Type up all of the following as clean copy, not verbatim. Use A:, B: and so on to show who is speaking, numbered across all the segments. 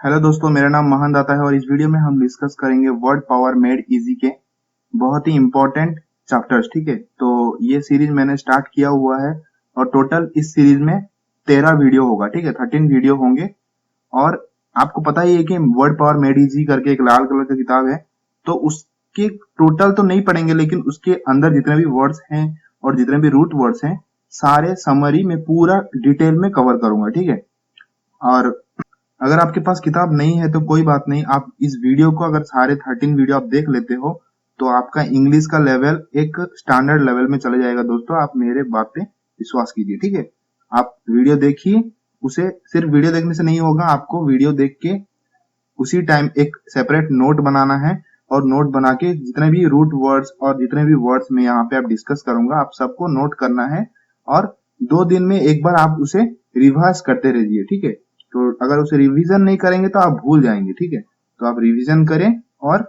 A: Hello दोस्तों, मेरा नाम महान दाता है और इस वीडियो में हम डिस्कस करेंगे वर्ड पावर मेड इजी के बहुत ही इंपॉर्टेंट चैप्टर्स। ठीक है, तो ये सीरीज मैंने स्टार्ट किया हुआ है और टोटल इस सीरीज में 13 वीडियो होगा। ठीक है, 13 वीडियो होंगे। और आपको पता ही है कि वर्ड पावर मेड इजी करके एक लाल कलर का किताब है, तो उसके टोटल तो नहीं पढ़ेंगे, लेकिन उसके अंदर जितने भी वर्ड्स हैं और जितने भी रूट वर्ड्स हैं सारे समरी में पूरा डिटेल में कवर करूंगा। ठीक है, और अगर आपके पास किताब नहीं है तो कोई बात नहीं, आप इस वीडियो को अगर सारे 13 वीडियो आप देख लेते हो तो आपका इंग्लिश का लेवल एक स्टैंडर्ड लेवल में चले जाएगा। दोस्तों, आप मेरे बात पे विश्वास कीजिए। ठीक है, आप वीडियो देखिए, उसे सिर्फ वीडियो देखने से नहीं होगा, आपको वीडियो देख के उसी टाइम एक सेपरेट नोट बनाना है और नोट बना के जितने भी रूट वर्ड्स और जितने भी वर्ड्स में यहाँ पे आप डिस्कस करूंगा आप सबको नोट करना है और 2 दिन में एक बार आप उसे रिवाइज करते रहिए। ठीक है, तो अगर उसे रिवीजन नहीं करेंगे तो आप भूल जाएंगे। ठीक है, तो आप रिवीजन करें और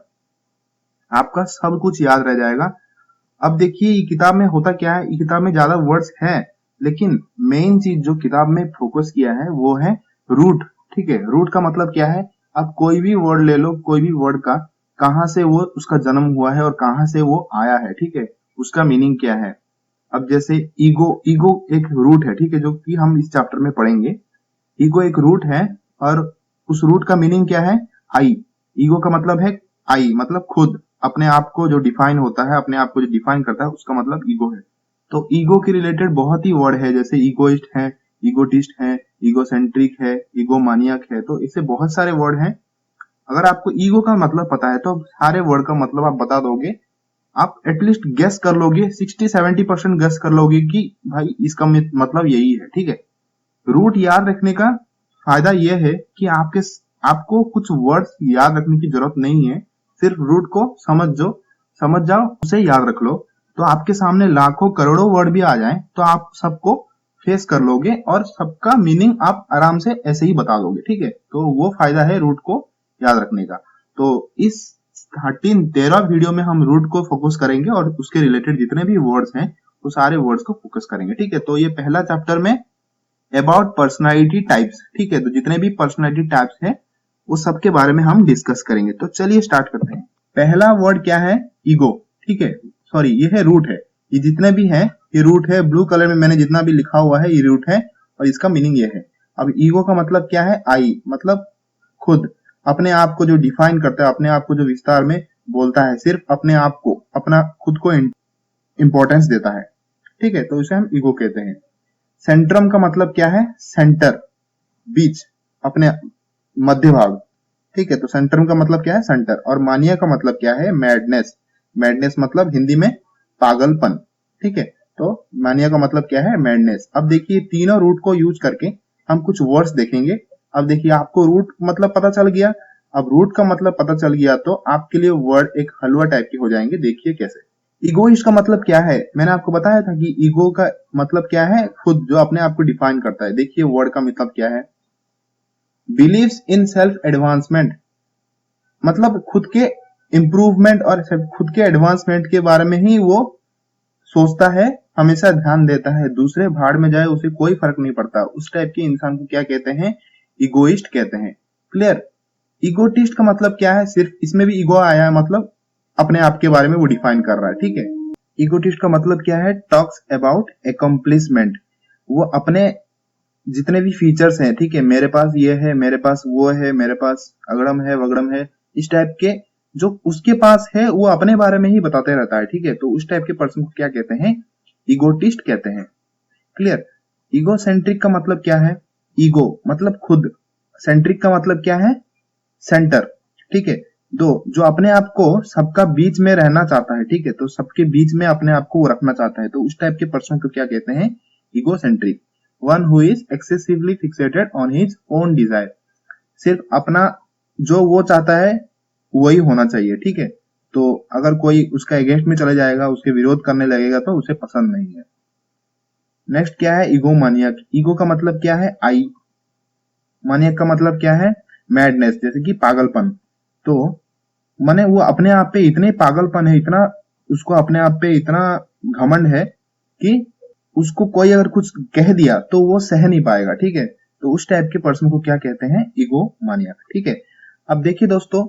A: आपका सब कुछ याद रह जाएगा। अब देखिए, ये किताब में होता क्या है, ये किताब में ज्यादा वर्ड्स है, लेकिन मेन चीज जो किताब में फोकस किया है वो है रूट। ठीक है, रूट का मतलब क्या है, आप कोई भी वर्ड ले लो, कोई भी वर्ड का कहाँ से वो उसका जन्म हुआ है और कहाँ से वो आया है। ठीक है, उसका मीनिंग क्या है। अब जैसे ईगो, ईगो एक रूट है। ठीक है, जो कि हम इस चैप्टर में पढ़ेंगे। ईगो एक रूट है और उस रूट का मीनिंग क्या है, आई। ईगो का मतलब है आई, मतलब खुद, अपने आप को जो डिफाइन होता है, अपने आप को जो डिफाइन करता है उसका मतलब ईगो है। तो ईगो के रिलेटेड बहुत ही वर्ड है, जैसे ईगोइस्ट है, ईगोटिस्ट है, ईगोसेंट्रिक है, ईगोमानियक है, तो इससे बहुत सारे वर्ड हैं। अगर आपको ईगो का मतलब पता है तो सारे वर्ड का मतलब आप बता दोगे, आप एटलीस्ट गेस कर लोगे, 60-70% गेस कर लोगे कि भाई इसका मतलब यही है। ठीक है, रूट याद रखने का फायदा यह है कि आपको कुछ वर्ड्स याद रखने की जरूरत नहीं है, सिर्फ रूट को समझ जाओ, उसे याद रख लो, तो आपके सामने लाखों करोड़ों वर्ड भी आ जाएं तो आप सबको फेस कर लोगे और सबका मीनिंग आप आराम से ऐसे ही बता दोगे। ठीक है, तो वो फायदा है रूट को याद रखने का। तो इस 13 वीडियो में हम रूट को फोकस करेंगे और उसके रिलेटेड जितने भी वर्ड्स हैं वो सारे वर्ड्स को फोकस करेंगे। ठीक है, तो ये पहला चैप्टर में अबाउट पर्सनालिटी टाइप्स। ठीक है, तो जितने भी पर्सनालिटी टाइप्स हैं वो सबके बारे में हम डिस्कस करेंगे। तो चलिए स्टार्ट करते हैं। पहला वर्ड क्या है, ईगो। ठीक है, सॉरी, ये है रूट है। ये जितने भी हैं ये रूट है। ब्लू कलर में मैंने जितना भी लिखा हुआ है ये रूट है और इसका मीनिंग ये है। अब ईगो का मतलब क्या है, आई, मतलब खुद, अपने आप को जो डिफाइन करता है, अपने आप को जो विस्तार में बोलता है, सिर्फ अपने आप को, अपना खुद को इंपॉर्टेंस देता है। ठीक है, तो इसे हम ईगो कहते हैं। सेंट्रम का मतलब क्या है, सेंटर, बीच, अपने मध्य भाग। ठीक है, तो सेंट्रम का मतलब क्या है, सेंटर। और मानिया का मतलब क्या है, मैडनेस। मैडनेस मतलब हिंदी में पागलपन। ठीक है, तो मानिया का मतलब क्या है, मैडनेस। अब देखिए, तीनों रूट को यूज करके हम कुछ वर्ड्स देखेंगे। अब देखिए, आपको रूट मतलब पता चल गया। अब रूट का मतलब पता चल गया तो आपके लिए वर्ड एक हलवा टाइप के हो जाएंगे। देखिए कैसे। ईगोइस्ट का मतलब क्या है, मैंने आपको बताया था कि ईगो का मतलब क्या है, खुद, जो अपने आप को डिफाइन करता है। देखिए वर्ड का मतलब क्या है, बिलीव्स इन सेल्फ एडवांसमेंट, मतलब खुद के इंप्रूवमेंट और खुद के एडवांसमेंट के बारे में ही वो सोचता है, हमेशा ध्यान देता है, दूसरे भाड़ में जाए उसे कोई फर्क नहीं पड़ता। उस टाइप के इंसान को क्या कहते हैं, ईगोइस्ट कहते हैं। क्लियर। ईगोटिस्ट का मतलब क्या है, सिर्फ इसमें भी ईगो आया है, मतलब अपने आप के बारे में वो डिफाइन कर रहा है। ठीक है, ईगोटिस्ट का मतलब क्या है, टॉक्स अबाउट अकम्प्लिशमेंट, वो अपने जितने भी फीचर्स हैं, ठीक है, मेरे पास ये है, मेरे पास वो है, मेरे पास अगड़म है वगड़म है, इस टाइप के जो उसके पास है वो अपने बारे में ही बताते रहता है। ठीक है, तो उस टाइप के पर्सन को क्या कहते हैं, ईगोटिस्ट कहते हैं। क्लियर। ईगोसेंट्रिक का मतलब क्या है, ईगो मतलब खुद, सेंट्रिक का मतलब क्या है, सेंटर। ठीक है, दो, जो अपने आप को सबका बीच में रहना चाहता है। ठीक है, तो सबके बीच में अपने आप को रखना चाहता है, तो उस टाइप के पर्सन को क्या कहते हैं, egocentric. One who is excessively fixated on his own desire, सिर्फ अपना जो वो चाहता है वही होना चाहिए। ठीक है, तो अगर कोई उसका अगेंस्ट में चले जाएगा, उसके विरोध करने लगेगा तो उसे पसंद नहीं है। नेक्स्ट क्या है, ईगोमानियक। ईगो का मतलब क्या है, आई। मानियक का मतलब क्या है, मैडनेस, जैसे कि पागलपन। तो माने वो अपने आप पे इतने पागलपन है, इतना उसको अपने आप पे इतना घमंड है कि उसको कोई अगर कुछ कह दिया तो वो सह नहीं पाएगा। ठीक है, तो उस टाइप के पर्सन को क्या कहते हैं, ईगो मानिया, ठीक है। अब देखिए दोस्तों,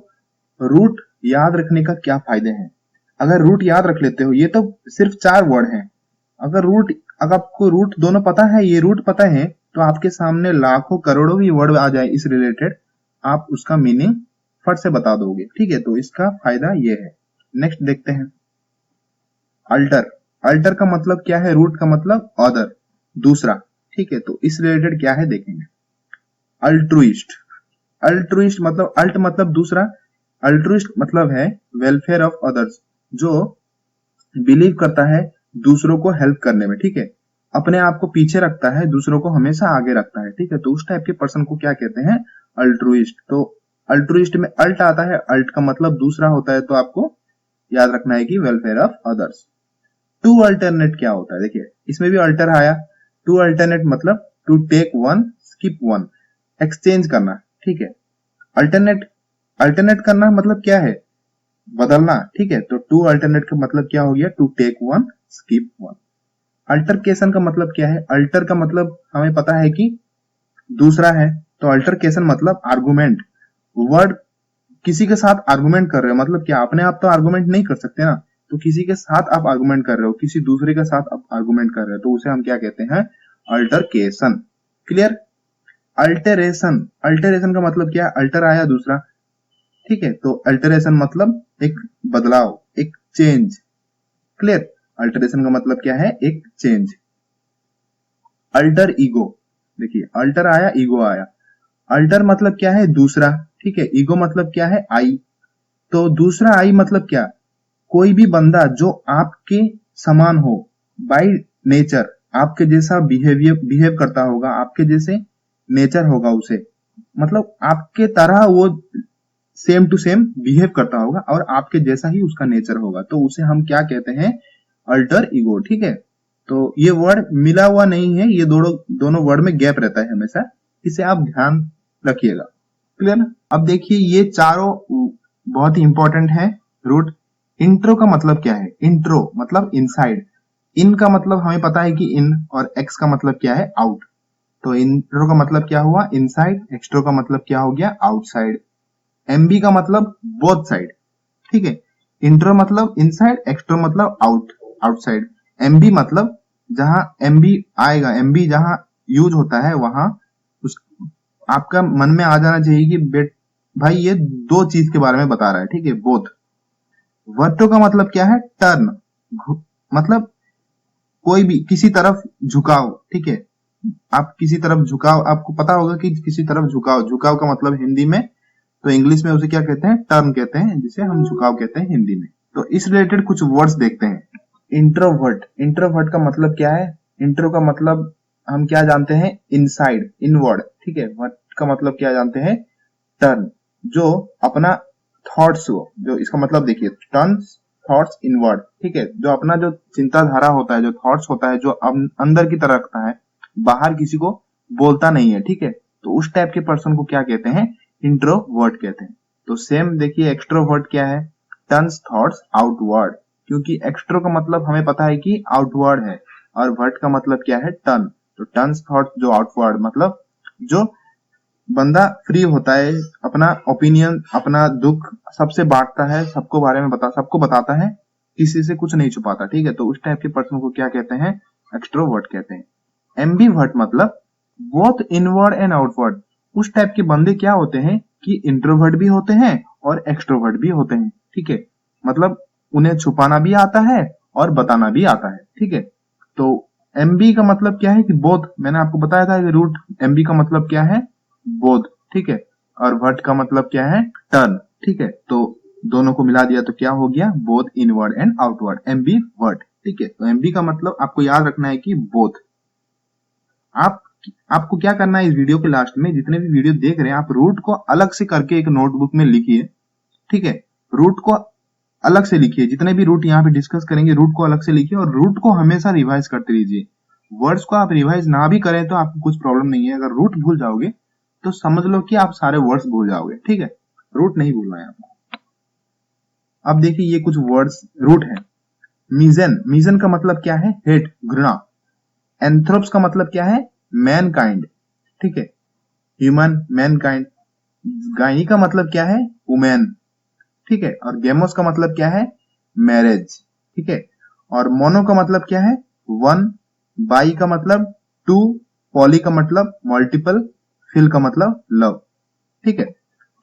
A: रूट याद रखने का क्या फायदे हैं। अगर रूट याद रख लेते हो, ये तो सिर्फ 4 वर्ड हैं, अगर आपको रूट दोनों पता है, ये रूट पता है, तो आपके सामने लाखों करोड़ों भी वर्ड आ जाए इस रिलेटेड, आप उसका मीनिंग फट से बता दोगे, ठीक है। तो इसका फायदा ये है। नेक्स्ट देखते हैं, अल्टर। अल्टर का मतलब क्या है, रूट का मतलब अदर, दूसरा, ठीक है। तो इस रिलेटेड क्या है देखेंगे। अल्ट्रुइस्ट। अल्ट्रुइस्ट मतलब अल्ट मतलब दूसरा, अल्ट्रुइस्ट मतलब है वेलफेयर ऑफ अदर्स, जो बिलीव करता है दूसरों को हेल्प करने में, ठीक है। अपने आप को पीछे रखता है, दूसरों को हमेशा आगे रखता है, ठीक है। तो उस टाइप के पर्सन को क्या कहते हैं, अल्ट्रुइस्ट। तो अल्ट्रुइस्ट में अल्ट आता है, अल्ट का मतलब दूसरा होता है, तो आपको याद रखना है कि welfare of others. To alternate क्या होता है, देखिए इसमें भी अल्टर आया। टू अल्टरनेट मतलब to take one skip one, exchange करना, ठीक है। अल्टरनेट, अल्टरनेट करना मतलब क्या है, बदलना, ठीक है। तो टू अल्टरनेट का मतलब क्या हो गया, to take one skip one. Altercation का मतलब क्या है, अल्टर का मतलब हमें पता है कि दूसरा है, तो अल्टरकेशन मतलब आर्गुमेंट। वर्ड किसी के साथ आर्गुमेंट कर रहे हो मतलब क्या, अपने आप तो आर्गुमेंट नहीं कर सकते ना, तो किसी के साथ आप आर्गुमेंट कर रहे हो, किसी दूसरे के साथ आप आर्गुमेंट कर रहे हो, तो उसे हम क्या कहते हैं, अल्टरकेशन। क्लियर। अल्टरेशन, अल्टरेशन का मतलब क्या है, अल्टर आया दूसरा, ठीक है। तो अल्टरेशन मतलब एक बदलाव, एक चेंज। क्लियर। अल्टरेशन का मतलब क्या है, एक चेंज। अल्टर ईगो, देखिए अल्टर आया, ईगो आया। अल्टर मतलब क्या है, दूसरा, ठीक है। ईगो मतलब क्या है, आई। तो दूसरा आई मतलब क्या, कोई भी बंदा जो आपके समान हो, बाय नेचर आपके जैसा बिहेव करता होगा, आपके जैसे नेचर होगा उसे, मतलब आपके तरह वो सेम टू सेम बिहेव करता होगा और आपके जैसा ही उसका नेचर होगा, तो उसे हम क्या कहते हैं, अल्टर ईगो, ठीक है। तो ये वर्ड मिला हुआ नहीं है, ये दोनों वर्ड में गैप रहता है हमेशा, इसे आप ध्यान रखिएगा। क्लियर ना। अब देखिए ये चारों बहुत ही इंपॉर्टेंट है रूट। इंट्रो का मतलब क्या है, इंट्रो मतलब इनसाइड। इन का मतलब हमें पता है कि इन, और एक्स का मतलब क्या है, आउट। तो इंट्रो का मतलब क्या हुआ, इनसाइड। एक्सट्रो का मतलब क्या हो गया, आउटसाइड। एमबी का मतलब बोथ साइड, ठीक है। इंट्रो मतलब इनसाइड, एक्सट्रो मतलब आउटसाइड। एमबी मतलब जहां एमबी आएगा, एमबी जहां यूज होता है वहां उस आपका मन में आ जाना चाहिए कि बेट भाई ये दो चीज के बारे में बता रहा है, ठीक है, बोथ। वर्टो का मतलब क्या है, टर्न, मतलब कोई भी किसी तरफ झुकाव, ठीक है। आप किसी तरफ झुकाव, आपको पता होगा कि किसी तरफ झुकाव, झुकाव का मतलब हिंदी में, तो इंग्लिश में उसे क्या कहते हैं, टर्न कहते हैं, जिसे हम झुकाव कहते हैं हिंदी में। तो इस रिलेटेड कुछ वर्ड्स देखते हैं। इंट्रोवर्ट, इंट्रोवर्ट का मतलब क्या है, इंट्रो का मतलब हम क्या जानते हैं, इनसाइड, इनवर्ड, ठीक है। वर्ट का मतलब क्या जानते हैं, टर्न, जो अपना थॉट्स हो, जो इसका मतलब देखिए, टर्न्स थॉट्स इनवर्ड, ठीक है। जो अपना जो चिंताधारा होता है, जो थॉट्स होता है, जो अंदर की तरह रखता है, बाहर किसी को बोलता नहीं है, ठीक है। तो उस टाइप के पर्सन को क्या कहते हैं, इंट्रोवर्ट कहते हैं। तो सेम देखिए एक्सट्रोवर्ट क्या है, टर्न्स थॉट्स आउटवर्ड, क्योंकि एक्सट्रो का मतलब हमें पता है कि आउटवर्ड है, और वर्ट का मतलब क्या है, टर्न। तो टर्न्स थॉट्स जो आउटवर्ड, मतलब जो बंदा फ्री होता है, अपना ओपिनियन, अपना दुख सबसे बांटता है, सबको बारे में सबको बताता है, किसी से कुछ नहीं छुपाता, ठीक है। तो उस टाइप के पर्सन को क्या कहते हैं, एक्सट्रोवर्ट कहते हैं। एम्बीवर्ट मतलब बोथ इनवर्ड एंड आउटवर्ड। उस टाइप के बंदे क्या होते हैं कि इंट्रोवर्ट भी होते हैं और एक्सट्रोवर्ट भी होते हैं, ठीक है। मतलब उन्हें छुपाना भी आता है और बताना भी आता है, ठीक है। तो एमबी का मतलब क्या है कि बोथ, मैंने आपको बताया था कि रूट एमबी का मतलब क्या है, बोथ, ठीक है। और वर्ट का मतलब क्या है, टर्न, ठीक है। तो दोनों को मिला दिया तो क्या हो गया, both inward and outward, MB word, ठीक है। तो एमबी का मतलब आपको याद रखना है कि बोथ। आपको क्या करना है, इस वीडियो के लास्ट में जितने भी वीडियो देख रहे हैं, आप रूट को अलग से करके एक नोटबुक में लिखिए, ठीक है। रूट को अलग से लिखिए, जितने भी रूट यहाँ पे डिस्कस करेंगे रूट को अलग से लिखिए, और रूट को हमेशा रिवाइज करते रहिए। वर्ड्स को आप रिवाइज ना भी करें तो आपको कुछ प्रॉब्लम नहीं है, अगर रूट भूल जाओगे तो समझ लो कि आप सारे वर्ड्स भूल जाओगे, ठीक है। रूट नहीं भूलना है आपको। अब देखिए ये कुछ वर्ड्स रूट है। मीजन, मीजन का मतलब क्या है, हेट, घृणा। एंथ्रोप्स का मतलब क्या है, मैनकाइंड, ठीक है। Human, Mankind. गायनी का मतलब क्या है? वुमेन, ठीक है। और गेमोस का मतलब क्या है? मैरिज, ठीक है। और मोनो का मतलब क्या है? वन, बाई का मतलब टू, पॉली का मतलब मल्टीपल, फिल का मतलब लव, ठीक है।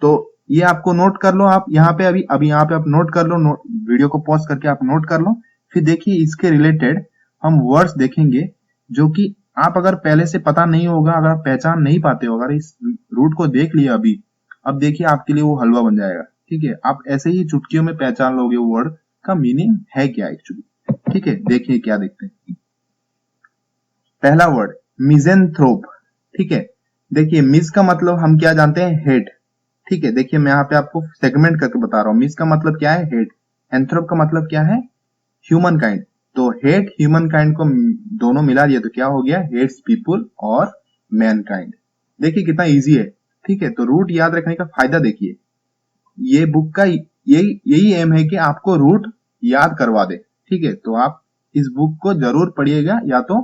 A: तो ये आपको नोट कर लो, आप यहाँ पे अभी यहाँ पे आप नोट कर लो, वीडियो को पॉज करके आप नोट कर लो। फिर देखिए इसके रिलेटेड हम वर्ड्स देखेंगे जो कि आप अगर पहले से पता नहीं होगा, अगर आप पहचान नहीं पाते हो, अगर इस रूट को देख लिया अभी, अब देखिए आपके लिए वो हलवा बन जाएगा, ठीक है। आप ऐसे ही चुटकियों में पहचान लोगे वो वर्ड का मीनिंग है क्या एक्चुअली, ठीक है। देखिए क्या देखते हैं। पहला वर्ड मिजेंथ्रोप, ठीक है। देखिए मिस का मतलब हम क्या जानते हैं? हेट, ठीक है। देखिए मैं यहाँ पे आपको सेगमेंट करके बता रहा हूँ। मिस का मतलब क्या है? हेट। एंथ्रोप का मतलब क्या है? Human kind. तो हेट ह्यूमन काइंड को दोनों मिला दिया तो क्या हो गया? हेट्स पीपुल और मैन काइंड। देखिए कितना इजी है, ठीक है। तो रूट याद रखने का फायदा देखिए, ये बुक का यही एम है कि आपको रूट याद करवा दे, ठीक है। तो आप इस बुक को जरूर पढ़िएगा, या तो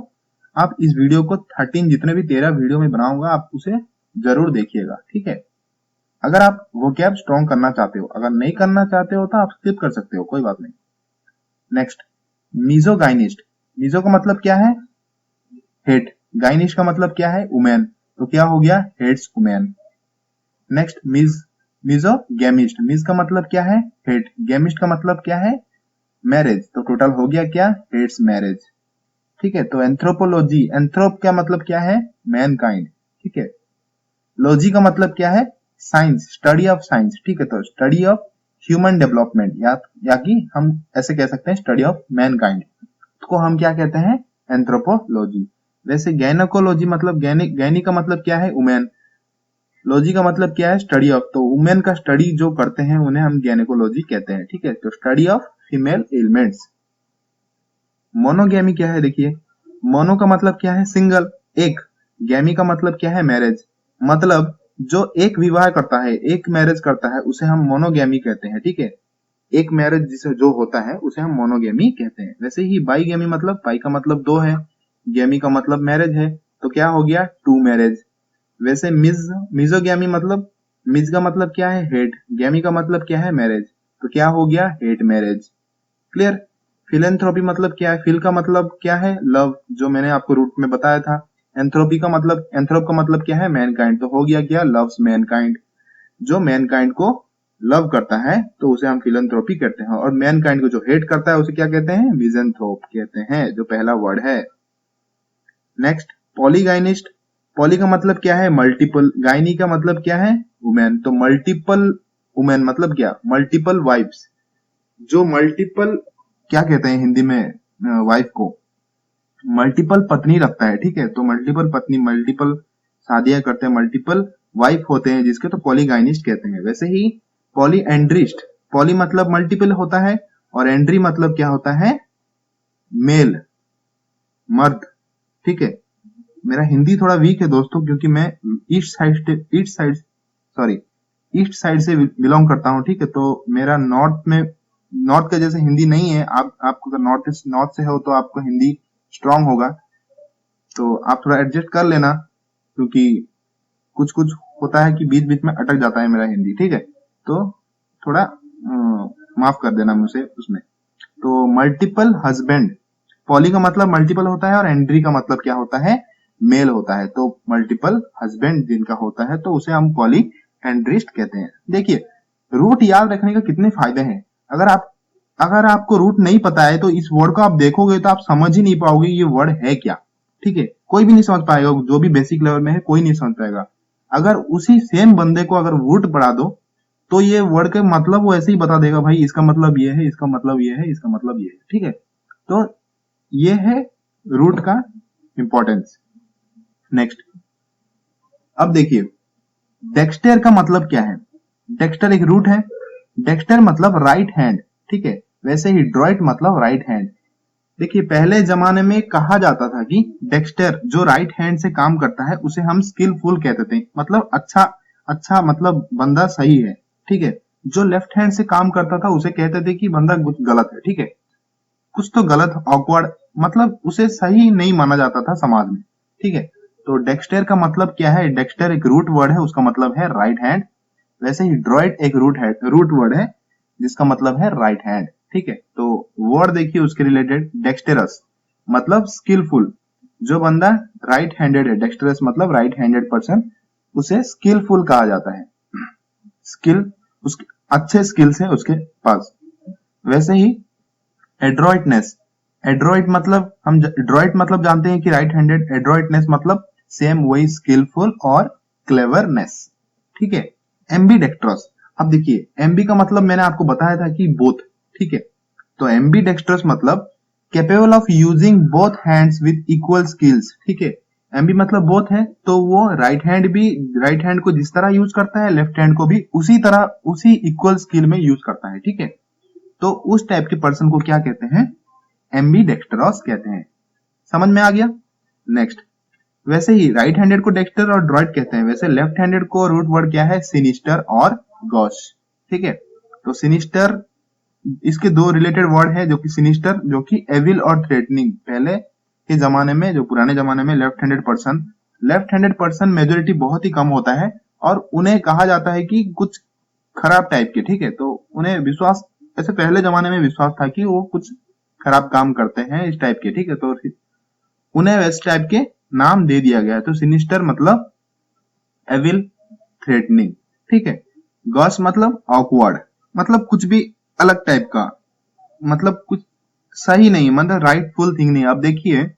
A: आप इस वीडियो को 13 जितने भी 13 वीडियो में बनाऊंगा आप उसे जरूर देखिएगा, ठीक है। अगर आप वोकैब स्ट्रॉन्ग करना चाहते हो, अगर नहीं करना चाहते हो तो आप स्किप कर सकते हो, कोई बात नहीं। नेक्स्ट मिजोगाइनिस्ट। मिजो का मतलब क्या है? हेट। गाइनिस्ट का मतलब क्या है? वुमेन। तो क्या हो गया? Hates women. Next misogamist. Mis का मतलब क्या है? हेट। गेमिस्ट का मतलब क्या है? मैरिज। तो टोटल हो गया क्या? हेट्स मैरिज, ठीक है। तो एंथ्रोपोलॉजी, एंथ्रोप का मतलब क्या है? मैनकाइंड, ठीक है। लॉजी का मतलब क्या है? साइंस, स्टडी ऑफ साइंस, ठीक है। तो स्टडी ऑफ ह्यूमन डेवलपमेंट, या कि हम ऐसे कह सकते हैं स्टडी ऑफ मैनकाइंड को हम क्या कहते हैं? एंथ्रोपोलॉजी। वैसे गैनोकोलॉजी मतलब गैनी का मतलब क्या है? वुमेन। लॉजी का मतलब क्या है? Study of. तो वुमेन का स्टडी जो करते हैं उन्हें हम गैनोकोलॉजी कहते हैं, ठीक है। तो study of female elements. Monogamy क्या है? देखिए मोनो का मतलब क्या है? सिंगल, एक। गैमी का मतलब क्या है? मैरिज। मतलब जो एक विवाह करता है, एक मैरिज करता है, उसे हम मोनोगैमी कहते हैं, ठीक है। एक मैरिज जिसे जो होता है उसे हम मोनोगैमी कहते हैं। वैसे ही बाईगैमी मतलब, बाई का मतलब दो है, गैमी का मतलब मैरिज है, तो क्या हो गया? To marriage. वैसे मिजोगैमी मतलब, मिज का मतलब क्या है? हेट। गैमी का मतलब क्या है? मैरिज। तो क्या हो गया? Hate marriage. क्लियर। फिलेंथ्रोपी मतलब क्या है? फिल का मतलब क्या है? लव, जो मैंने आपको रूट में बताया था। एंथ्रोपी का मतलब, एंथ्रोप का मतलब क्या है? मैनकाइंड। तो हो गया क्या? Loves Mankind. जो मैनकाइंड को लव करता है तो उसे हम फिलेंथ्रोपी कहते हैं, और मैनकाइंड को जो हेट करता है उसे क्या कहते हैं? मिजेंथ्रोप कहते हैं, जो पहला वर्ड है। नेक्स्ट पॉलीगाइनिस्ट। पॉली का मतलब क्या है? मल्टीपल। गाइनी का मतलब क्या है? वुमेन। तो मल्टीपल वुमेन मतलब क्या? Multiple wives. जो मल्टीपल, क्या कहते हैं हिंदी में वाइफ को? मल्टीपल पत्नी रखता है, ठीक है। तो मल्टीपल पत्नी, मल्टीपल शादियां करते हैं, मल्टीपल वाइफ होते हैं जिसके, तो पॉलीगाइनिस्ट कहते हैं। वैसे ही पॉलीएंड्रिस्ट, पॉली मतलब मल्टीपल होता है, और एंड्री मतलब क्या होता है? मेल, मर्द, ठीक है। मेरा हिंदी थोड़ा वीक है दोस्तों, क्योंकि मैं ईस्ट साइड से बिलोंग करता हूँ, ठीक है। तो मेरा नॉर्थ के जैसे हिंदी नहीं है। आपको अगर नॉर्थ से हो तो आपको हिंदी स्ट्रांग होगा, तो आप थोड़ा एडजस्ट कर लेना, क्योंकि कुछ कुछ होता है कि बीच बीच में अटक जाता है मेरा हिंदी, ठीक है। तो थोड़ा माफ कर देना मुझे उसमें। तो मल्टीपल हस्बैंड, पॉली का मतलब मल्टीपल होता है, और एंड्री का मतलब क्या होता है? मेल होता है। तो मल्टीपल हस्बैंड जिनका होता है तो उसे हम पॉली एंड्रिस्ट कहते हैं। देखिए रूट याद रखने का कितने फायदे हैं। अगर आपको रूट नहीं पता है तो इस वर्ड को आप देखोगे तो आप समझ ही नहीं पाओगे ये वर्ड है क्या, ठीक है। कोई भी नहीं समझ पाएगा, जो भी बेसिक लेवल में है कोई नहीं समझ पाएगा। अगर उसी सेम बंदे को अगर रूट पढ़ा दो तो ये वर्ड के मतलब वो ऐसे ही बता देगा, भाई इसका मतलब ये है, इसका मतलब ये है, इसका मतलब ये है, ठीक है। तो ये है रूट का इंपॉर्टेंस। नेक्स्ट, अब देखिए डेक्स्टर का मतलब क्या है? डेक्स्टर एक रूट है। डेक्स्टर मतलब राइट हैंड, ठीक है। वैसे ही ड्रॉइट मतलब राइट हैंड। देखिए पहले जमाने में कहा जाता था कि डेक्स्टर जो राइट हैंड से काम करता है उसे हम स्किलफुल कहते थे, मतलब अच्छा मतलब बंदा सही है, ठीक है। जो लेफ्ट हैंड से काम करता था उसे कहते थे कि बंदा कुछ गलत है, ठीक है। कुछ तो गलत, ऑकवर्ड, मतलब उसे सही नहीं माना जाता था समाज में, ठीक है। तो डेक्स्टर का मतलब क्या है? डेक्स्टर एक रूट वर्ड है, उसका मतलब है राइट हैंड। वैसे ही ड्रॉइड एक रूट वर्ड है जिसका मतलब है राइट हैंड। ठीक है, तो वर्ड देखिए उसके रिलेटेड, डेक्स्टेरस मतलब स्किलफुल। जो बंदा राइट हैंडेड है, डेक्स्टेरस मतलब राइट हैंडेड पर्सन, उसे स्किलफुल कहा जाता है। स्किल, उसके अच्छे स्किल्स है उसके पास। वैसे ही एड्रॉइटनेस, एड्रॉइट मतलब हम एड्रॉइट मतलब जानते हैं कि राइट हैंडेड, एड्रॉइटनेस मतलब सेम वही स्किलफुल और क्लेवरनेस। ठीक है, एम्बीडेक्ट्रस, अब देखिए एमबी का मतलब मैंने आपको बताया था कि बोथ। ठीक है, तो एम्बीडेक्स्ट्रस मतलब capable of using both hands with equal skills. ठीक है, एमबी मतलब बोथ है, तो वो राइट हैंड को जिस तरह यूज करता है, लेफ्ट हैंड को भी उसी तरह, उसी इक्वल स्किल में यूज करता है। ठीक है, तो उस टाइप के पर्सन को क्या कहते हैं? एम्बीडेक्स्ट्रस कहते हैं। समझ में आ गया? नेक्स्ट, वैसे ही राइट हैंडेड को डेक्स्टर और ड्रॉइड कहते हैं। वैसे लेफ्ट हैंडेड को रूट वर्ड क्या है? सिनिस्टर और गॉश। ठीक है, तो सिनिस्टर, इसके दो रिलेटेड वर्ड है, जो कि सिनिस्टर जो कि एविल और थ्रेटनिंग। पहले के जमाने में, जो पुराने जमाने में लेफ्ट हैंडेड पर्सन मेजोरिटी बहुत ही कम होता है और उन्हें कहा जाता है कि कुछ खराब टाइप के। ठीक है, तो उन्हें विश्वास, ऐसे पहले जमाने में विश्वास था कि वो कुछ खराब काम करते हैं इस टाइप के। ठीक है, तो उन्हें वैसे टाइप के नाम दे दिया गया है। तो सिनिस्टर मतलब एविल, थ्रेटनिंग। ठीक है, गॉस मतलब ऑकवर्ड, मतलब कुछ भी अलग टाइप का, मतलब कुछ सही नहीं, मतलब राइटफुल थिंग नहीं। अब देखिए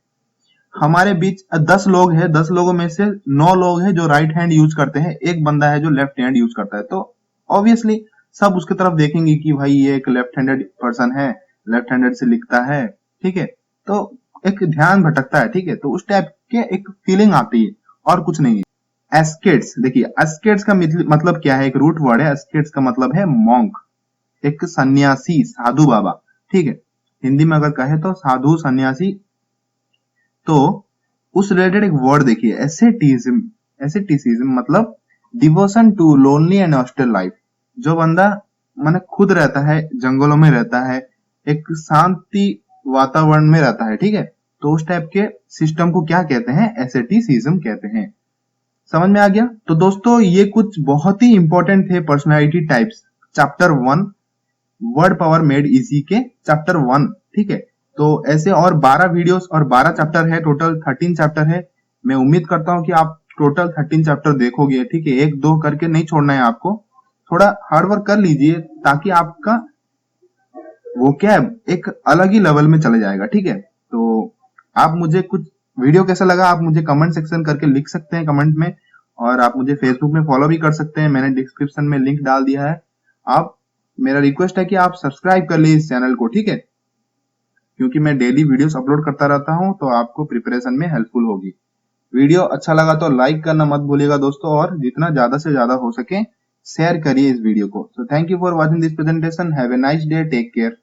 A: हमारे बीच 10 लोग हैं, 10 लोगों में से 9 लोग हैं जो राइट हैंड यूज करते हैं, एक बंदा है जो लेफ्ट हैंड यूज करता है। तो ऑब्वियसली सब उसकी तरफ देखेंगे कि भाई ये एक लेफ्ट हैंडेड पर्सन है, लेफ्ट हैंडेड से लिखता है। ठीक है, तो एक ध्यान भटकता है। ठीक है, तो उस टाइप के एक फीलिंग आती है और कुछ नहीं है। एस्केट्स, देखिए एस्केट्स का मतलब क्या है? एक रूट वर्ड है। एस्केट्स का मतलब है मॉन्क, एक सन्यासी, साधु बाबा। ठीक है, हिंदी में अगर कहे तो साधु, सन्यासी। तो उस रिलेटेड एक वर्ड देखिए, एसेटिज्म। एसेटिसिज्म मतलब devotion to lonely and austere life. जो बंदा माने खुद रहता है, जंगलों में रहता है, एक शांति वातावरण में रहता है। ठीक है, तो उस टाइप के सिस्टम को क्या कहते हैं? एसेटिसिज्म कहते हैं। समझ में आ गया? तो दोस्तों ये कुछ बहुत ही इंपॉर्टेंट थे personality types, chapter 1 word power made easy के चैप्टर 1। ठीक है, तो ऐसे और 12 वीडियोस और 12 चैप्टर है, टोटल 13 चैप्टर है। मैं उम्मीद करता हूं कि आप टोटल 13 चैप्टर देखोगे। ठीक है, एक दो करके नहीं छोड़ना है आपको, थोड़ा हार्ड वर्क कर लीजिए ताकि आपका वो क्या है, एक अलग ही लेवल में चले जाएगा। ठीक है, तो आप मुझे कुछ वीडियो कैसा लगा आप मुझे कमेंट सेक्शन करके लिख सकते हैं कमेंट में, और आप मुझे फेसबुक में फॉलो भी कर सकते हैं, मैंने डिस्क्रिप्शन में लिंक डाल दिया है। आप, मेरा रिक्वेस्ट है कि आप सब्सक्राइब कर लीजिए इस चैनल को। ठीक है, क्योंकि मैं डेली वीडियोस अपलोड करता रहता हूं, तो आपको प्रिपरेशन में हेल्पफुल होगी। वीडियो अच्छा लगा तो लाइक करना मत भूलिएगा दोस्तों, और जितना ज्यादा से ज्यादा हो सके शेयर करिए इस वीडियो को। So thank you for watching this presentation. Have a nice day, take care.